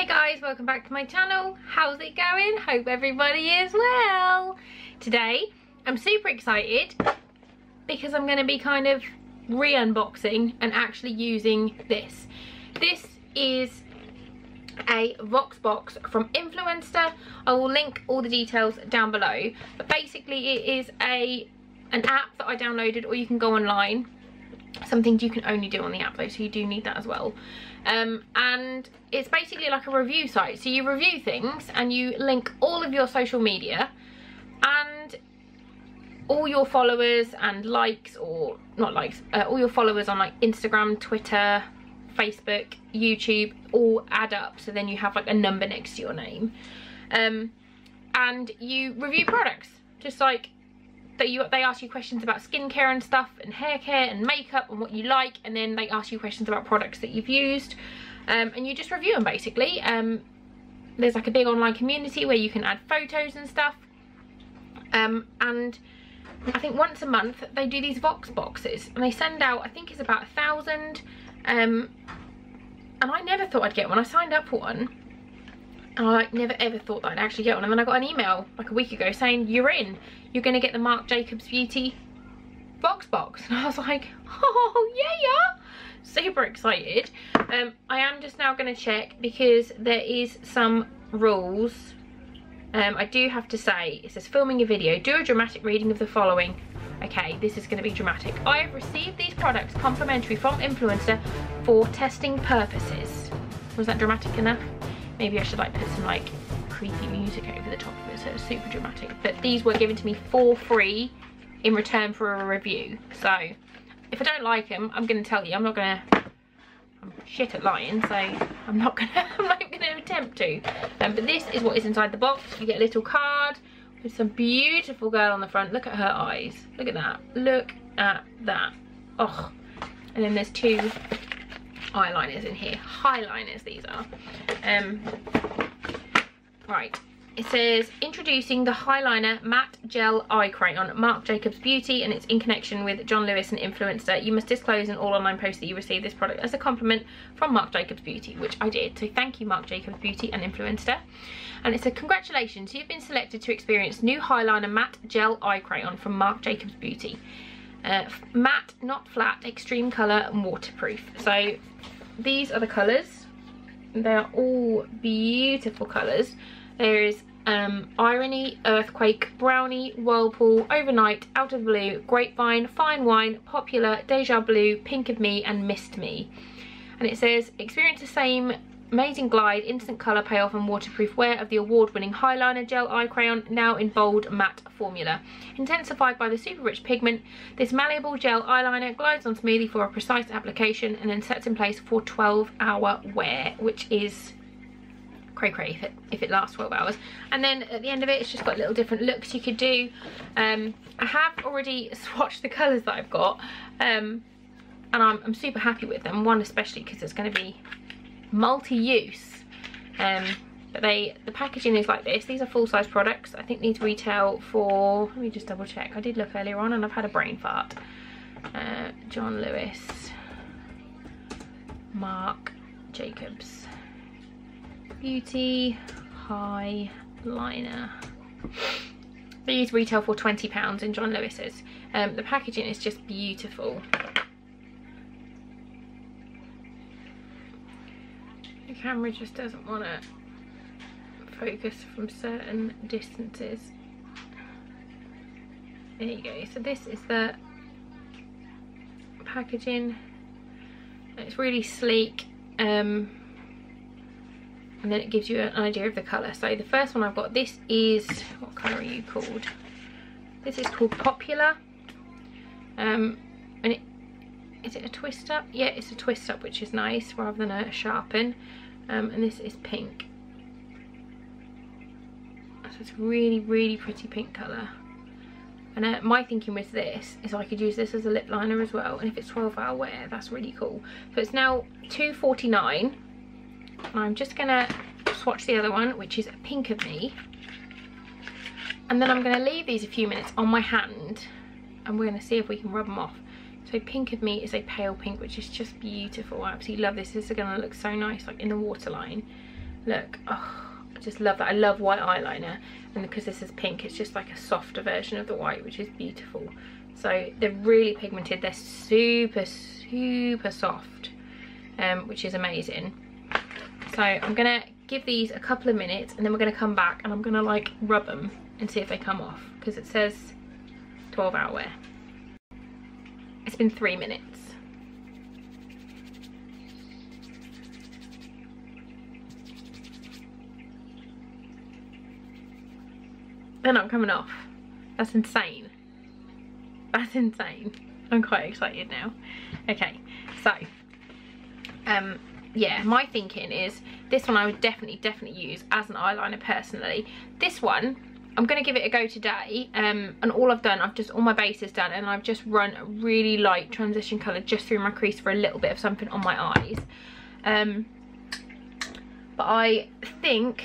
Hey guys, welcome back to my channel. How's it going? Hope everybody is well. Today I'm super excited because I'm going to be kind of re-unboxing and actually using this. This is a Voxbox from Influenster. I will link all the details down below, but basically it is an app that I downloaded, or you can go online. Some things you can only do on the app though, so you do need that as well. And it's basically like a review site. So you review things and you link all of your social media and all your followers and likes, or not likes, all your followers on like Instagram, Twitter, Facebook, YouTube all add up. So then you have like a number next to your name. And you review products, just like they ask you questions about skincare and stuff, and hair care and makeup and what you like, and then they ask you questions about products that you've used, and you just review them basically. There's like a big online community where you can add photos and stuff, and I think once a month they do these Vox boxes, and they send out, I think it's about 1,000, and I never thought I'd get one. I signed up for one and I like never ever thought that I'd actually get one, and then I got an email like a week ago saying you're gonna get the Marc Jacobs Beauty Voxbox, and I was like, oh yeah, super excited. I am just now gonna check because there is some rules. I do have to say, it says filming a video, do a dramatic reading of the following. Okay, this is going to be dramatic. I have received these products complimentary from Influenster for testing purposes. Was that dramatic enough? Maybe I should like put some like creepy music over the top of it so it's super dramatic. But these were given to me for free in return for a review. So if I don't like them, I'm going to tell you. I'm shit at lying, so I'm not going to attempt to. But this is what is inside the box. You get a little card with some beautiful girl on the front. Look at her eyes. Look at that. Look at that. Oh. And then there's two eyeliners in here. Highliners these are. Right. It says, introducing the Highliner Matte Gel Eye Crayon, Marc Jacobs Beauty, and it's in connection with John Lewis and Influenster. You must disclose in all online posts that you receive this product as a compliment from Marc Jacobs Beauty, which I did. So thank you, Marc Jacobs Beauty and Influenster. And it's a congratulations, you've been selected to experience new Highliner Matte Gel Eye Crayon from Marc Jacobs Beauty. Matte, not flat, extreme colour and waterproof. So these are the colours. They are all beautiful colours. There is Irony, Earthquake, Brownie, Whirlpool, Overnight, Out of the Blue, Grapevine, Fine Wine, Popular, Deja Blue, Pink of Me and Mist Me. And it says, experience the same amazing glide, instant colour payoff and waterproof wear of the award-winning Highliner Gel Eye Crayon, now in bold matte formula. Intensified by the super rich pigment, this malleable gel eyeliner glides on smoothly for a precise application and then sets in place for 12-hour wear, which is cray if it lasts 12 hours. And then at the end of it, it's just got little different looks you could do. I have already swatched the colours that I've got, and I'm super happy with them. One especially because it's going to be multi-use. But the packaging is like this. These are full-size products. I think these retail for, let me just double check. I did look earlier on and I've had a brain fart. John Lewis, Marc Jacobs Beauty Highliner. These retail for £20 in John Lewis's. The packaging is just beautiful. The camera just doesn't want to focus from certain distances. There you go. So this is the packaging. It's really sleek. And then it gives you an idea of the colour. So the first one I've got, this is, what colour are you called? This is called Popular. And is it a twist up? Yeah, it's a twist up, which is nice rather than a sharpen. And this is pink. So it's really, really pretty pink colour. And my thinking with this is I could use this as a lip liner as well. And if it's 12-hour wear, that's really cool. So it's now £2.49. I'm just gonna swatch the other one, which is Pink of Me, and then I'm gonna leave these a few minutes on my hand and we're gonna see if we can rub them off. So Pink of Me is a pale pink, which is just beautiful. I absolutely love this. This is gonna look so nice like in the waterline. Look, oh, I just love that. I love white eyeliner, and because this is pink, it's just like a softer version of the white, which is beautiful. So they're really pigmented. They're super, super soft, which is amazing. So I'm gonna give these a couple of minutes, and then we're gonna come back and I'm gonna like rub them and see if they come off, because it says 12-hour wear. It's been 3 minutes. They're not coming off. That's insane. That's insane. I'm quite excited now. Okay, so yeah, my thinking is this one I would definitely use as an eyeliner personally. This one I'm gonna give it a go today, and all I've done, all my base is done, and I've just run a really light transition colour just through my crease for a little bit of something on my eyes. But I think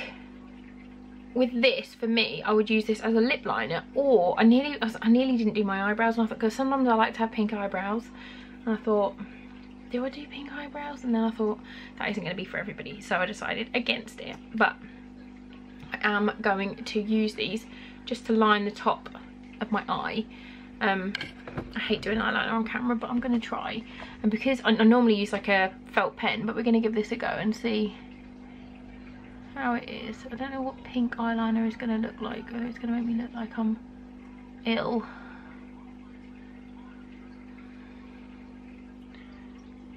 with this, for me, I would use this as a lip liner, or I nearly didn't do my eyebrows, and I thought, because sometimes I like to have pink eyebrows, and I thought, do I do pink eyebrows? And then I thought that isn't going to be for everybody, so I decided against it. But I am going to use these just to line the top of my eye. I hate doing eyeliner on camera, but I'm going to try. And because I normally use like a felt pen, but we're going to give this a go and see how it is. I don't know what pink eyeliner is going to look like. Oh, it's going to make me look like I'm ill.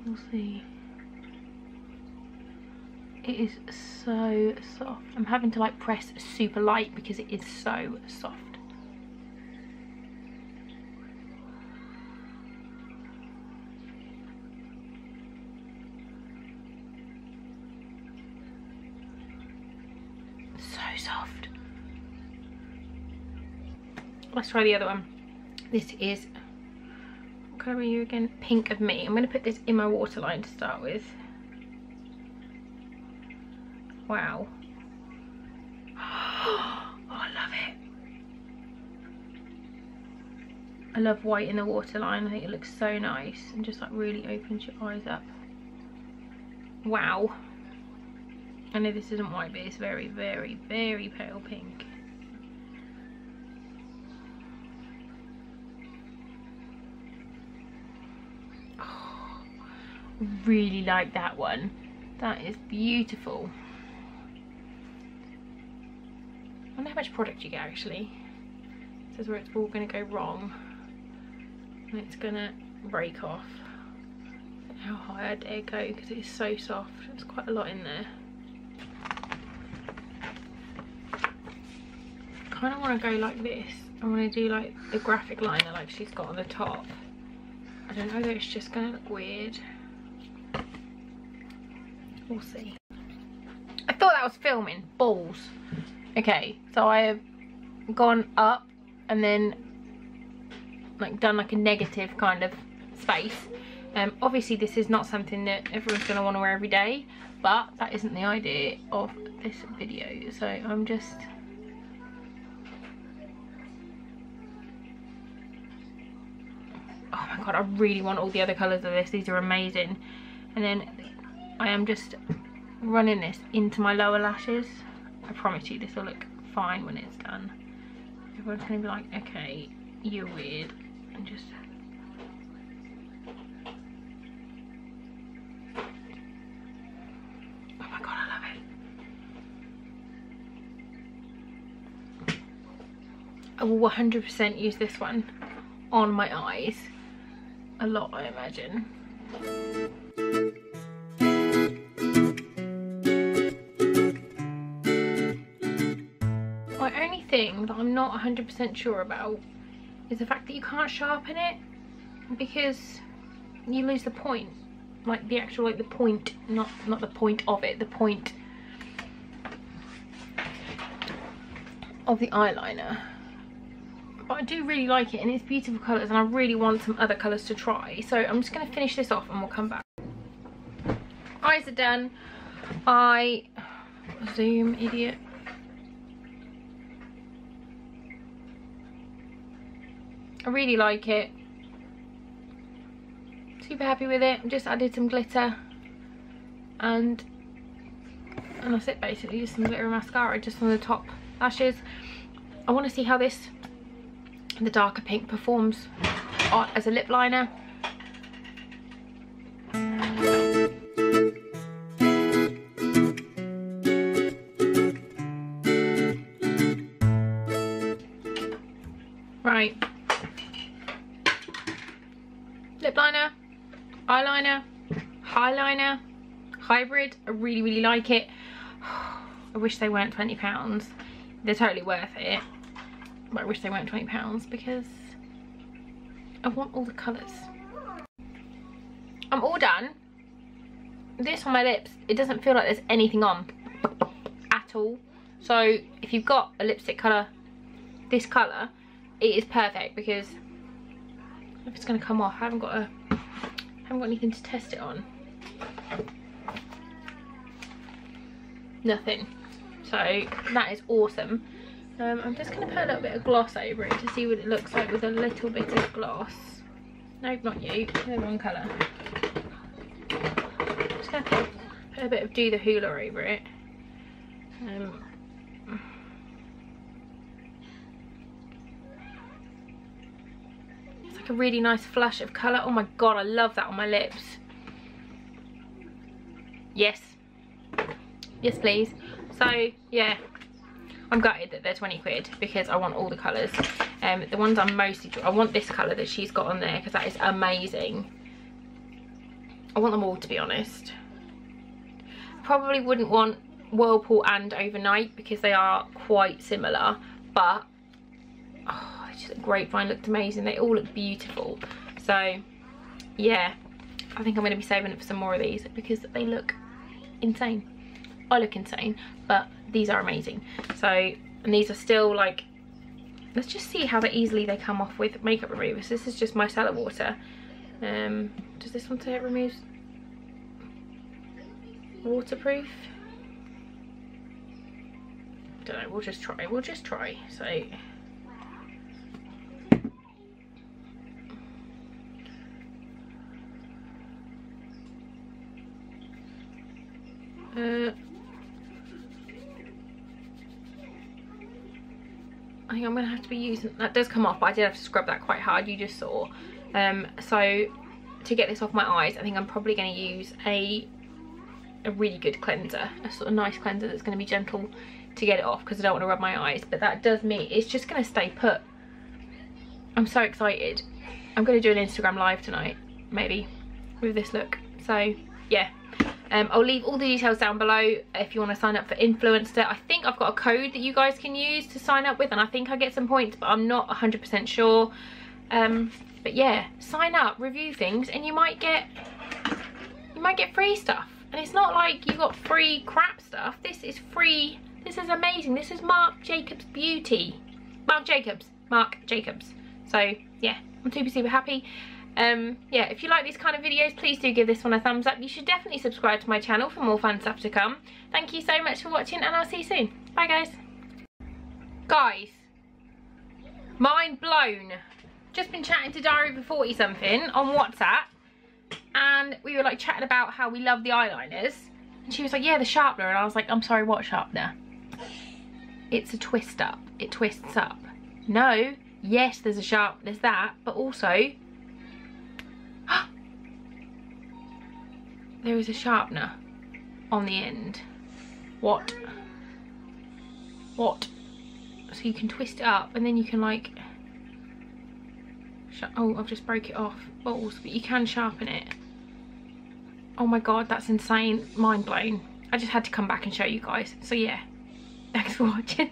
We'll see. It is so soft. I'm having to like press super light because it is so soft. So soft. Let's try the other one. This is, what colour are you again? Pink of Me. I'm going to put this in my waterline to start with. Wow. Oh, I love it. I love white in the waterline. I think it looks so nice and just like really opens your eyes up. Wow. I know this isn't white, but it's very, very, very pale pink. Oh, really like that one. That is beautiful. I wonder how much product you get actually. It says where it's all going to go wrong and it's going to break off. I don't know how high I dare go because it is so soft. There's quite a lot in there. I kind of want to go like this. I want to do like the graphic liner like she's got on the top. I don't know whether it's just going to look weird. We'll see. I thought that was filming. Balls. Okay, so I have gone up and then like done like a negative kind of space. Obviously this is not something that everyone's going to want to wear every day, but that isn't the idea of this video. So I'm just oh my god, I really want all the other colours of this. These are amazing. And then I am just running this into my lower lashes. I promise you this will look fine when it's done. Everyone's going to be like, okay, you're weird. And just... oh my god, I love it. I will 100% use this one on my eyes. A lot, I imagine. My only thing that I'm not 100% sure about is the fact that you can't sharpen it because you lose the point. Like the actual, like the point, not the point of it, the point of the eyeliner. But I do really like it and it's beautiful colours and I really want some other colours to try. So I'm just going to finish this off and we'll come back. Eyes are done. Zoom, idiot. I really like it. Super happy with it. Just added some glitter and And that's it basically, just some glitter mascara just on the top lashes. I want to see how this, the darker pink, performs as a lip liner. Right, lip liner, eyeliner, highliner, hybrid. I really like it. I wish they weren't £20. They're totally worth it, but I wish they weren't £20 because I want all the colours. I'm all done. This on my lips, it doesn't feel like there's anything on at all. So if you've got a lipstick colour, this colour, it is perfect because if it's going to come off, I haven't got anything to test it on. Nothing. So that is awesome. I'm just going to put a little bit of gloss over it to see what it looks like with a little bit of gloss. Nope, not you. The wrong colour. Just going to put a bit of Do the Hula over it. It's like a really nice flush of colour. Oh my god, I love that on my lips. Yes. Yes, please. So, yeah. I'm gutted that they're 20 quid because I want all the colours. The ones I'm mostly... I want this colour that she's got on there because that is amazing. I want them all, to be honest. Probably wouldn't want Whirlpool and Overnight because they are quite similar. But, oh, it's just, Grapevine looked amazing. They all look beautiful. So, yeah. I think I'm going to be saving up for some more of these because they look insane. I look insane, but these are amazing. So, and these are still like, let's just see how easily they come off with makeup removers. This is just micellar water. Does this one say it removes waterproof? Don't know, we'll just try. So, I think I'm going to have to be using, that does come off, but I did have to scrub that quite hard, you just saw. So to get this off my eyes, I think I'm probably going to use a really good cleanser, a sort of nice cleanser that's going to be gentle to get it off because I don't want to rub my eyes, but that does mean it's just going to stay put. I'm so excited. I'm going to do an Instagram live tonight, maybe, with this look. So yeah. I'll leave all the details down below if you want to sign up for Influenster. I think I've got a code that you guys can use to sign up with, and I think I get some points, but I'm not 100% sure. But yeah, sign up, review things, and you might get free stuff. And it's not like you got free crap stuff. This is free. This is amazing. This is Marc Jacobs Beauty. Marc Jacobs. So yeah, I'm super happy. Yeah, if you like these kind of videos, please do give this one a thumbs up. You should definitely subscribe to my channel for more fun stuff to come. Thank you so much for watching, and I'll see you soon. Bye guys. Guys, mind blown. Just been chatting to Diary for 40 something on WhatsApp, and we were like chatting about how we love the eyeliners, and she was like, yeah, the sharpener, and I was like, I'm sorry, what sharpener? It's a twist up. It twists up. No, yes, there's that, but also there is a sharpener on the end. What? So you can twist it up and then you can like, oh, I've just broke it off. Balls, but you can sharpen it. Oh my god, that's insane. Mind blown. I just had to come back and show you guys. So yeah, thanks for watching.